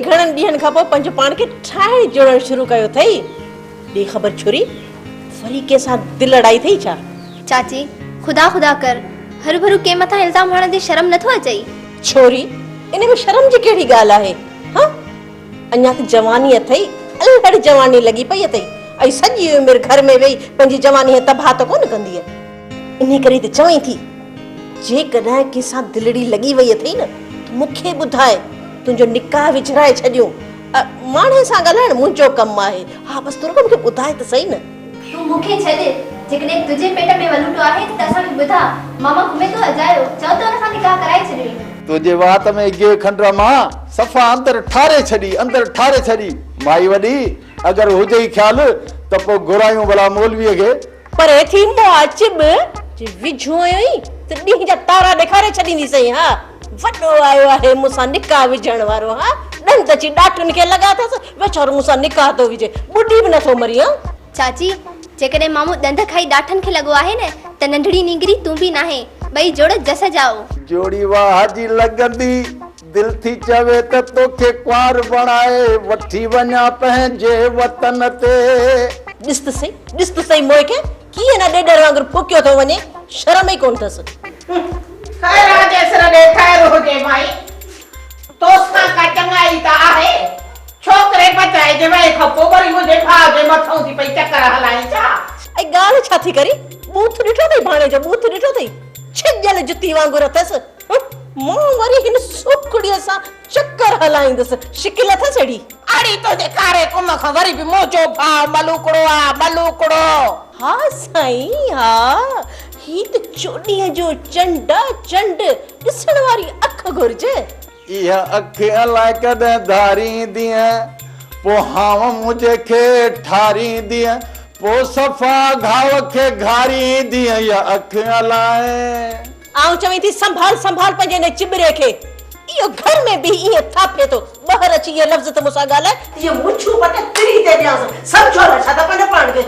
घणनि ॾींहनि खां पोइ पंहिंजो पाण खे ठाहिण जोड़ण शुरू कयो अथई। ॿी ख़बर छोरी, वरी कंहिंसां दिलि लड़ाई थई छा? चाची खुदा खुदा कर, हर भरू के मथा इल्जाम हणण जी शर्म नथो अचई? छोरी इन में शर्म जी कहिड़ी ॻाल्हि आहे? हाँ अञा त जवानी अथई, अलहड़ जवानी लॻी पई अथई ऐं सॼी उमिरि घर में वेही पंहिंजी जवानी तबाह त कोन कंदी आहे। इन करे त चवई थी, जेकॾहिं कंहिंसां दिलड़ी लॻी वई अथई न त मूंखे ॿुधाए, तुंहिंजो निकाह विझराए छॾियो। माणे सां ॻाल्हाइण मुंहिंजो कमु आहे। हा बसि तूं मूंखे ॿुधाए त सही न। तूं मूंखे छॾ, जेकॾहिं तुंहिंजे पेट में वलूटो आहे त असांखे ॿुधा। मामा घुमे थो अजायो, चओ त हुन सां निकाह कराए छॾियो। तुझे वात में गे खंडरा मां सफ़ा अंदर ठारे छड़ी माई वडी अगर हुजे ही ख्याल त पो घुरायूं भला मौलवीअ खे। पर थी मुआचिब जे विझोई त ॾींहं जा तारा ॾेखारे छॾींदी सही। हा वॾो आयो आहे मूंसां निकाह विझण वारो। हा ॾंद अची ॾाठुनि खे लॻा अथसि, वेचारो मूंसां निकाह थो विझे, ॿुढी बि नथो मरी। हा चाची जेकॾहिं मामू ॾंद खाई ॾाठनि खे लॻो आहे न त नंढड़ी निंगरी तूं बि नाहे, ॿई जोड़ जस जाओ। जोड़ी वाह जी लॻंदी, दिल थी चवे त तोखे कुंवार बणाए वठी वञा पंहिंजे वतन ते। ॾिस त सही मोए खे कीअं न ॾेडर वांगुरु फुकियो थो वञे, शर्म ई कोन अथसि। खैर जेसर दे खैर हुजे भाई, तोसां का चङाई त आहे। छोकरे बचाए जे वए खां पोइ वरी मुंहिंजे भाउ जे मथां थी पई चकर हलाई छा? ऐं ॻाल्हि छा थी करी? बूथ ॾिठो अथई भाणे जो, बूथ ॾिठो अथई छिॼल जुती वांगुरु अथसि। मां वरी हिन सुखड़ीअ सां चकर हलाईंदसि, शिकिल अथसि अहिड़ी। अड़ी तुंहिंजे कारे कुम खां वरी बि मुंहिंजो भाउ मलूकड़ो आहे, मलूकड़ो। हा साईं हा, ही त चोॾीअ जो चंड ॾिसण वारी अख घुर्जे। इहा अख अलाए कॾहिं धारींदी पो हाव मुझे खे ठारींदी पो सफ़ा घाव खे घारींदी। इहा अख अलाए। आऊं चवीं थी संभाल पंहिंजे हिन चिबरे खे। इहो घर में बि ईअं थापे थो, ॿाहिरि अची इहे लफ़्ज़ त मूंसां ॻाल्हाए, इहे मुछूं पट तिरी ते ॾियांसि। सम्झो न छा त पंहिंजो पाण खे।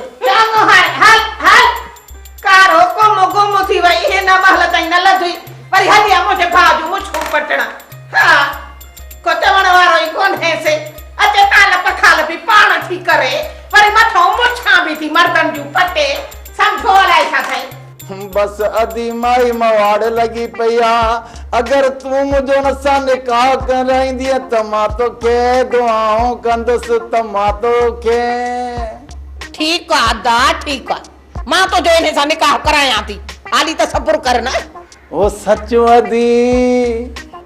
हल कारो गुम थी वई, हिन महल ताईं न लधी वरी हली आ मुंहिंजे भाउ जो मुछूं पटण। हा को चवण वारो ई कोन्हे से, अचे ताल पखाल बि पाण थी करे वरी मथां मुछां बि थी मर्दनि जूं पटे। सम्झो अलाए छा थई। बस अधी माई मवाड़ लगी पया। अगर तू मुझो न सां निकाह कराईंदी त मां तोखे दुआऊं कंदसि त मां तोखे। ठीक आ दा, ठीक आ, मां तो जो इने सां निकाह करायां थी, हाली त सब्र कर न। ओ सच अदी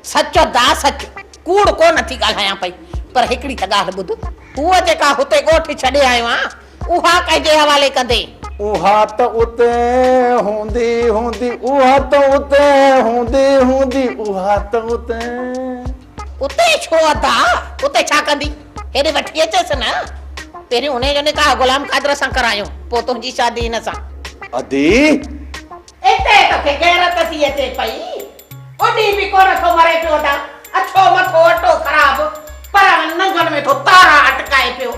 सच दा सच, कूड़ कोन थी ॻाल्हायां पई। पर हिकड़ी त ॻाल्हि ॿुध, उहा जेका हुते ॻोठ छॾे आयो आ उहा कंहिंजे हवाले कंदे? उहा त उते हूंदी उहा त उते हूंदी उहा त उते छो अदा? उते छा कंदी? हेॾे वठी अचेसि न। पहिरियों हुन जो निकाह गुलाम कादर सां करायो, पोइ तुंहिंजी शादी हिन सां। अदी इते तोखे गैरत थी अचे पई, उॾी बि कोन थो मरे पियो ता। अछो मथो अटो ख़राब, पर नंगन में तो तारा अटकाए पियो।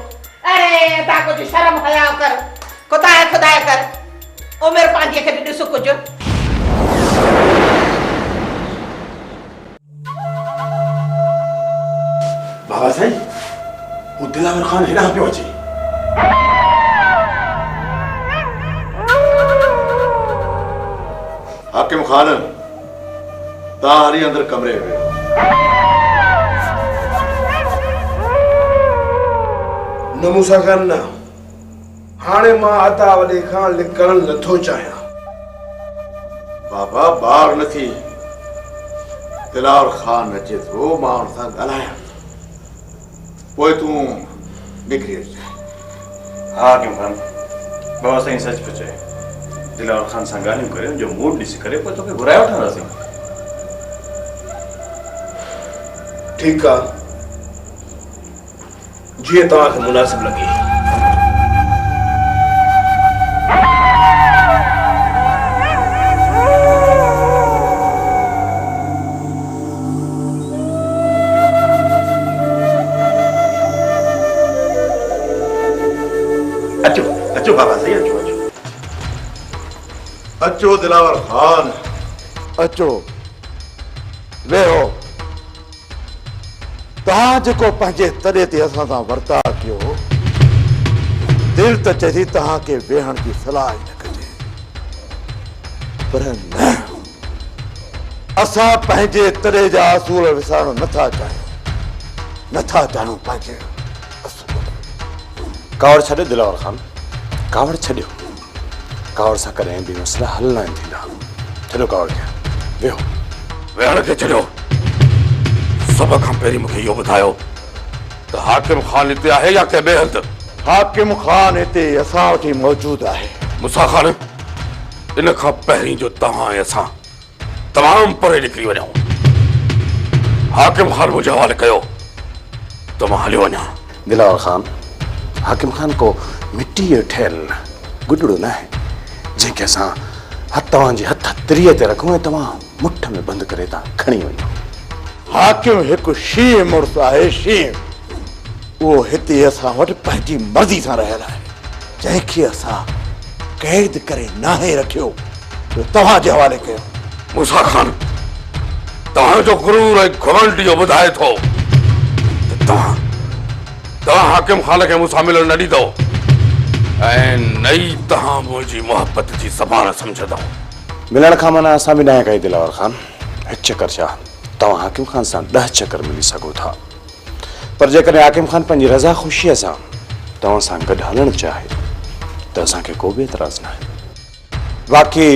अरे ता कुछ शर्म हया कर, खुदा कर, उमिर पांजी खे ॾिस कुछ। बाबा साईं, वो दिलावर खान हेॾां पियो अचे। हाकिम खान, ता हरी अंदर कमरे में। नमूसा करना, हाणे मां अता वॾे खां लिकण नथो चाहियां। बाबा बार नथी, दिलावर खान अचे थो, मां हुन सां ॻाल्हायां, पोइ तूं निकिरी अच। हाँ हाकिम खान, बाबा साईं सच पियो चए। दिलावर खान सां ॻाल्हियूं करे उनजो मूड ॾिसी करे पोइ तोखे घुराए वठंदासीं। ठीक आहे, जीअं तव्हांखे मुनासिब लॻे। अचो बाबा साईं, अचो। अचो दिलावर खान, अचो, वेहो। तव्हां जेको पंहिंजे तॾे ते असां सां वर्ताव कयो दिलि त चए थी तव्हांखे वेहण जी सलाह ई न कजे, पर न, असां पंहिंजे तॾे जा असूल विसारणु नथा चाहियूं पंहिंजे असूल। कावड़ छॾियो दिलावर ख़ान, कावड़ छॾियो। कावड़ सां कॾहिं बि मसइला हल न थींदा। छॾियो कावड़ खे, वेहो। वेहण खे छॾियो। सभ खां पहिरीं मूंखे इहो ॿुधायो त हाकिम ख़ान हिते आहे या कंहिं ॿिए हंधि? हाकिम ख़ान हिते असां वटि मौजूदु आहे। मूसा ख़ान, इन खां पहिरीं जो तव्हां ऐं असां तमामु परे निकिरी वञूं, हाकिम ख़ान मुंहिंजे हवाले कयो त मां हलियो वञा। दिलावर ख़ान, हाकिम ख़ान को मिट्टी जो ठहियल गुॾड़ो न आहे जंहिंखे असां तव्हांजे हथ तिरीअ ते रखूं ऐं तव्हां मुठ में बंदि करे था खणी वञो। हाकिम हिकु शींहुं मुड़ुसु आहे, शींहुं। उहो हिते असां वटि पंहिंजी मर्ज़ी सां रहियल आहे, जंहिंखे असां क़ैद करे नाहे रखियो जो तव्हांजे हवाले कयो। मूसा ख़ान, तव्हांजो गुरूर ऐं घमंड इहो ॿुधाए थो त तव्हां हाकिम ख़ान खे मूंसां मिलण न ॾींदव ऐं न ई तव्हां मुंहिंजी मोहबत जी ज़बान सम्झंदव। मिलण खां माना असां बि न कई दिलावर ख़ान। हिकु चकर छा, तव्हां हाकिम ख़ान सां 10 चकर मिली सघो था, पर जेकॾहिं हाकिम ख़ान पंहिंजी रज़ा ख़ुशीअ सां तव्हां सां गॾु हलणु चाहे त असांखे को बि एतिराज़ न आहे। बाक़ी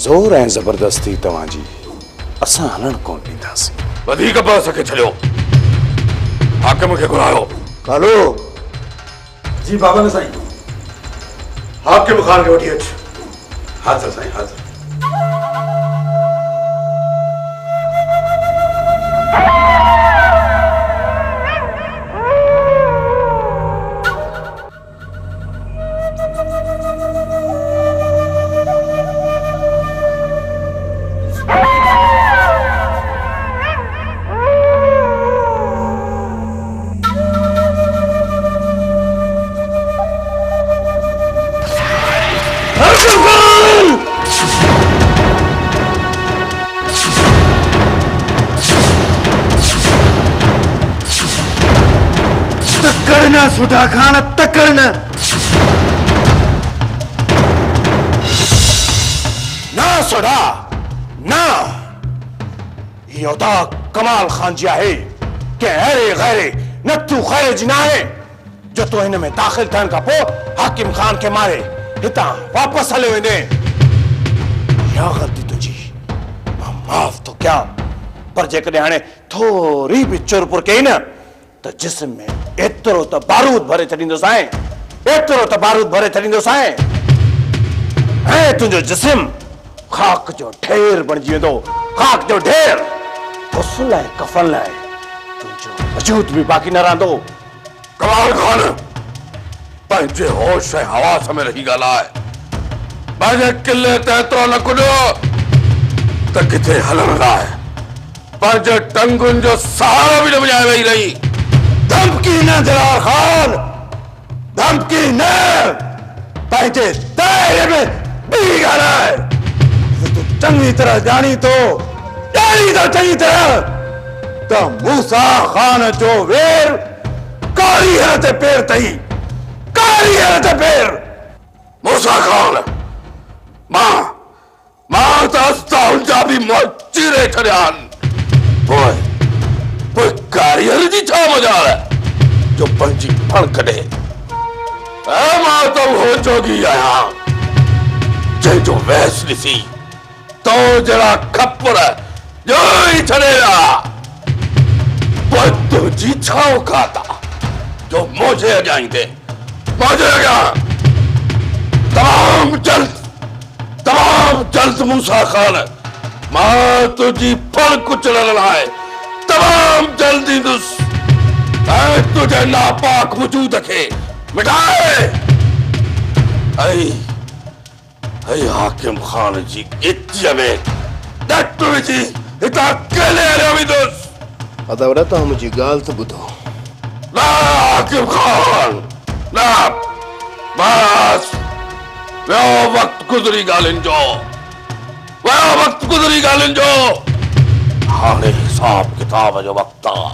ज़ोर ऐं ज़बरदस्ती तव्हांजी असां हलणु कोन ॾींदासीं। वधीक बहस खे छॾियो, हाकिम खे घुरायो। कालो जी बाबा ने साईं, हाकिम ख़ान खे वठी अच। हाज़िर साईं, हाज़िर। तकड़ना सुधा खान, तकड़ना ना सुधा ना, इहो त कमाल ख़ान जी आहे कि अहिड़े गैरे नथू ख़ैर जी न आहे जो तूं हिन में दाख़िल थियण खां पोइ हाकिम ख़ान खे मारे हितां वापसि हले वञे। इहा ग़लती तुंहिंजी मां माफ़ थो कयां, पर जेकॾहिं हाणे थोरी बि चुरपुर कई न त जिस्म में एतिरो त बारूद भरे छॾींदोसांइ, एतिरो त बारूद भरे छॾींदोसांइ ऐं तुंहिंजो जिस्म खाक जो ढेर बणिजी वेंदो, खाक जो ढेर। ग़ुस्ल लाइ कफ़न लाइ तुंहिंजो वजूद बि बाक़ी न रहंदो। कमाल ख़ान, पंहिंजे होश ऐं हवास में रही ॻाल्हाए। पंहिंजे किले ते एतिरो न कुॾो त किथे हलण लाइ पंहिंजे टंगुनि जो सहारो बि न विझाए वेही रही। धमकी न दिलावर ख़ान, धमकी न, पंहिंजे दायरे में बि ॻाल्हाए। तूं चङी तरह ॼाणी थो चङी तरह त मूसा ख़ान जो वेर कारी हर ते पेर अथई, कारी हर ते पेर। मूसा ख़ान, मां त अस्ता हुनजा बि मुंहुं चीरे छॾिया आहिनि। पोइ कारीगर जी छा मजाल आहे जो पंहिंजी फण कढे? मां त उहो जोगी आहियां जंहिंजो वहस ॾिसी तो जहिड़ा खप्पर जो ई छॾेया। पोइ तुंहिंजी छा औकात आहे जो मुंहिंजे अॻियां ईंदे, मुंहिंजे अॻियां? तमामु जल्द मूसा ख़ान, मां तुंहिंजी फण कुचलण लाइ तमामु जल्द ईंदुसि ऐं तुंहिंजे नापाक वजूद खे मिटाए ऐं हाकिम ख़ान जी गिचीअ में डट विझी हितां अकेले हलियो वेंदुसि। अदावड़ा तव्हां मुंहिंजी ॻाल्हि त ॿुधो। न हाकिम ख़ान न, बस वियो वक़्तु गुज़री ॻाल्हियुनि जो, वियो वक़्तु गुज़री ॻाल्हियुनि जो। हाणे हिसाब किताब जो वक़्तु आहे।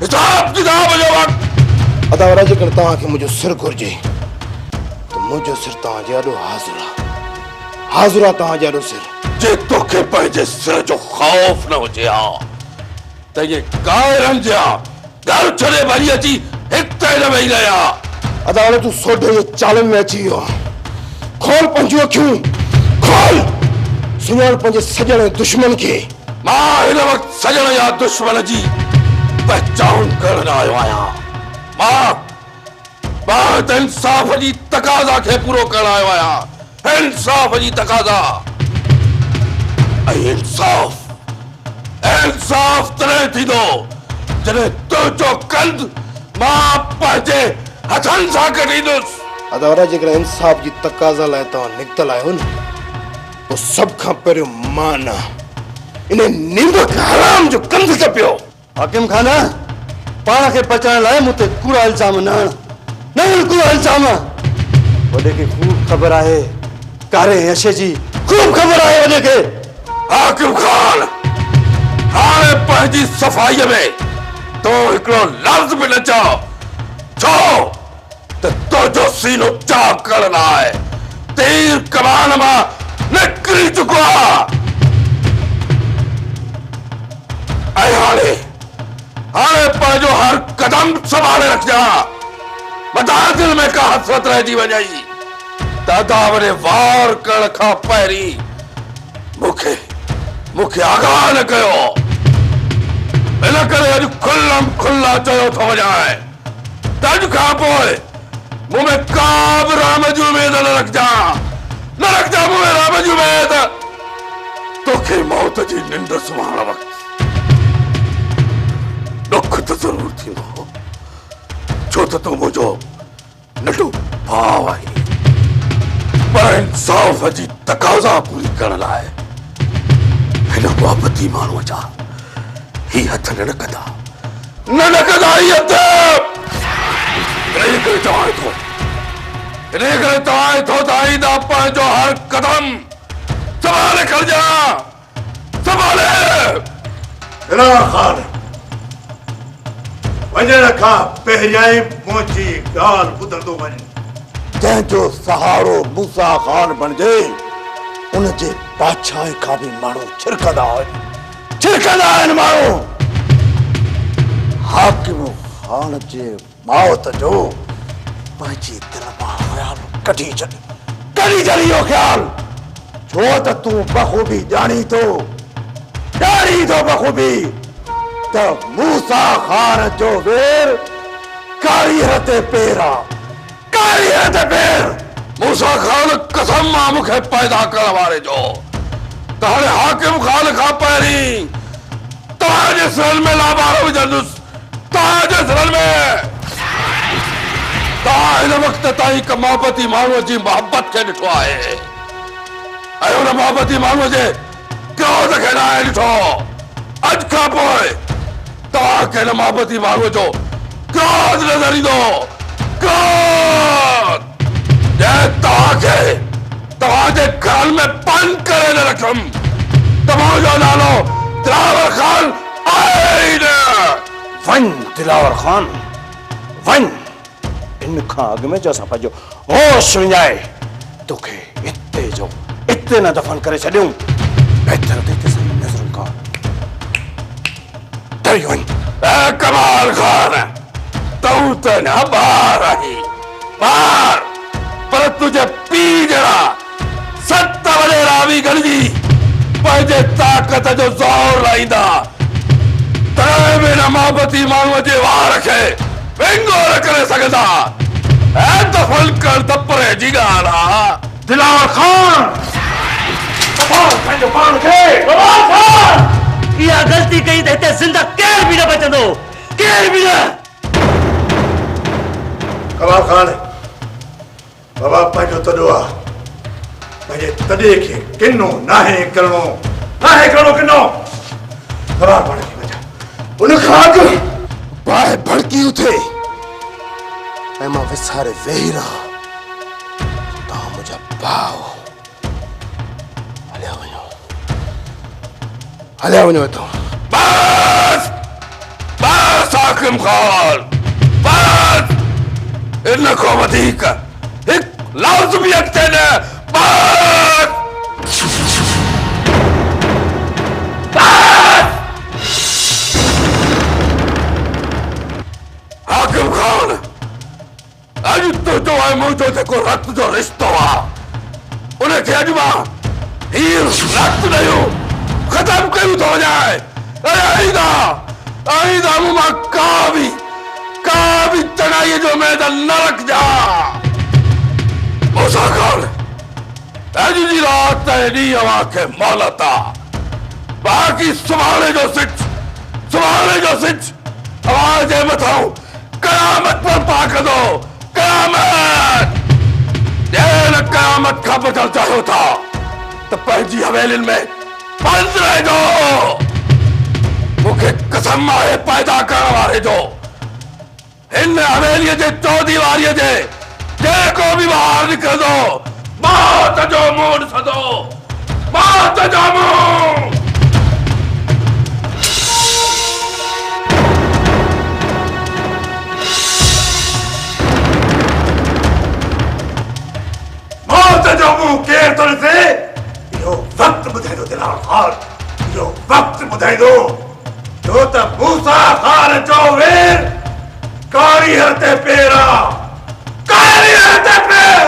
हिसाब किताब जो वक्त अदावरा जेकर तव्हां खे मुंहिंजो सिर घुरिजे त मुंहिंजो सिर तव्हां जे ॾाढो हाज़िर आहे तव्हां जो सिर। जे तोखे पंहिंजे सिर जो ख़ौफ़ न हुजे हा त ये कायरनि जा घर छॾे भॼी अची हिते न वेही रहिया। अदावरा तूं सोढे जे चालनि में अची वियो आहे। खोल पंहिंजूं अखियूं, खोल, सुञाण पंहिंजे सजण ऐं दुश्मन खे। मां हिन वक़्तु सजण या दुश्मन जी पहचान करण आयो आहियां। मां त इंसाफ़ जी तक़ाज़ा खे पूरो करण आयो आहियां। इंसाफ़ जी तक़ाज़ा ऐं इंसाफ़ तॾहिं थींदो जॾहिं तुंहिंजो कंद मां पंहिंजे हथनि सां कढींदुसि। अदावरा जेकर इंसाफ़ जी तक़ाज़ा लाइ तव्हां निकितल आहियो न, पोइ सभ खां पहिरियों मां न इन नीमक हराम जो कंद कपियो। हाकिम खान पाण खे बचाइण लाइ मूं ते कूड़ा इल्ज़ाम न हण कूड़ा इल्ज़ाम। वॾे खे खूब ख़बर आहे कारे नशे जी, खूब ख़बर आहे वॾे खे। हाकिम खान हाणे पंहिंजी सफ़ाईअ में तो हिकिड़ो लफ़्ज़ बि न चओ छो त तुंहिंजो सीनो चाक करण आहे तीर कमान मां निकिरी चुको आहे। ऐं हाणे पंहिंजो हर कदम संभाले रखजांइ। मता दिल में का हसरत रहिजी वञई त अदावरे वार करण खां पहिरीं मूंखे आगाह न कयो। इन करे अॼु खुल्लम खुल्ला चयो थो वञाए त अॼु खां पोइ मूं में का बि राम जी उमेद न रखजांइ मूं में राम जी उमेद। तोखे मौत जी निंड सुम्हण वक़्तु दुख त ज़रूर थींदो छो त तूं मुंहिंजो नंढो भाउ आहीं। पर इंसाफ़ जी तक़ाज़ा पूरी करण लाइ हिन मुहबती माण्हूअ जा ही हथ न कंदा ही हथ। इन करे तव्हां थो ताईंदा पंहिंजो हर कदम संभाले खणजांइ, संभाले। दिलावर खान वञण खां पहिरियां ई मुंहिंजी ॻाल्हि ॿुधंदो वञ। जंहिंजो सहारो मूसा खान बणिजे उनजे बादशाह खां बि माण्हू छिरकंदा आहिनि माण्हू। हाकिम खान जे मौत जो पंहिंजी दिलि मां ख़्याल कढी छॾ इहो ख़्याल छो त तूं बख़ूबी ॼाणी थो बख़ूबी त मूसा खान जो वेर कारीअ ते पेर मूसा खान कसम मां मूंखे पैदा करण वारे जो त हाणे हाकिम खान खां पहिरीं तव्हांजे सिरनि में लाबारो विझंदुसि। तव्हांजे सिरनि में तव्हां हिन वक़्त ताईं हिक मोहबती माण्हूअ जी मोहबत खे ॾिठो आहे ऐं हुन मोहबती माण्हूअ जे क्रोध खे न आहे ॾिठो। अॼु खां पोइ तव्हांखे हिन मोहबती माण्हूअ जो क्रोध नज़र ईंदो। क्रोध तव्हांखे तव्हांजे घर में बंदि करे न रखुमि त मुंहिंजो नालो दिलावर खान आहे ई न। वञ दिलावर खान वञ। इन खां अॻु में जो असां पंहिंजो होश विञाए तोखे इते न दफ़न करे छॾियूं बहितर त हिते संग नज़रुनि खां डरी वञ। कमाल खान तूं त न ॿार आहीं ॿार पर तुंहिंजे पीउ जहिड़ा 7 वॾे रावी गॾिजी पंहिंजे ताक़त जो ज़ोर लाईंदा तॾहिं बि हिन मोहबती माण्हूअ जे वार खे विंगो न करे सघंदा। ऐं दफ़न कर त परे जी ॻाल्हि आहे। दिलावर खान पंहिंजो पाण खे इहा ग़लती कई त हिते ज़िंदा केर बि न बचंदो, केर बि न। कमाल खान बाबा पंहिंजो तॾो आहे पंहिंजे तॾे खे किनो नाहे करणो किनो। कमाल पाण खे बचा उन खां अॻु बाहि भड़की उथे ऐं मां विसारे वेही रहां। तव्हां मुंहिंजा भाउ हलिया वञो हितां। बस बस हाकिम खान, बस इनको वधीक एक लाज़मियत देना, बस हाकिम खान, अॼु तुंहिंजो ऐं मुंहिंजो जेको रक्त जो रिश्तो आहे उनखे अॼु मां हीउ रक्त ॾियो ख़तमु कयूं थो वञाए। आईंदा मूं मां का बि चढ़ाईअ जो मैदान न रखजा। मूसा खान, अॼु जी राति ऐं ॾींहुं अव्हांखे मोहलत आहे, बाक़ी सुभाणे जो सिच अव्हां जे मथां क़यामत बर्पा कंदो। क़यामत ॾियण क़यामत खां बचणु चाहियो था त पंहिंजी हवेलियुनि में बंदि रहिजो। मूंखे कसम आहे पैदा करण वारे जो, हिन हवेलीअ जे चौदीवारीअ जे जेको बि ॿाहिरि निकिरंदो मौत जो मुंहुं ॾिसंदो, मौत जो मुंहुं। मौत जो मुंहुं केर थो ॾिसे? इहो वक़्तु ॿुधाईंदो दिलावर ख़ान, इहो वक़्तु ॿुधाईंदो। छो त मूसा ख़ान जो वीर कारीगर ते पेर आहे, कारीगर ते पेर।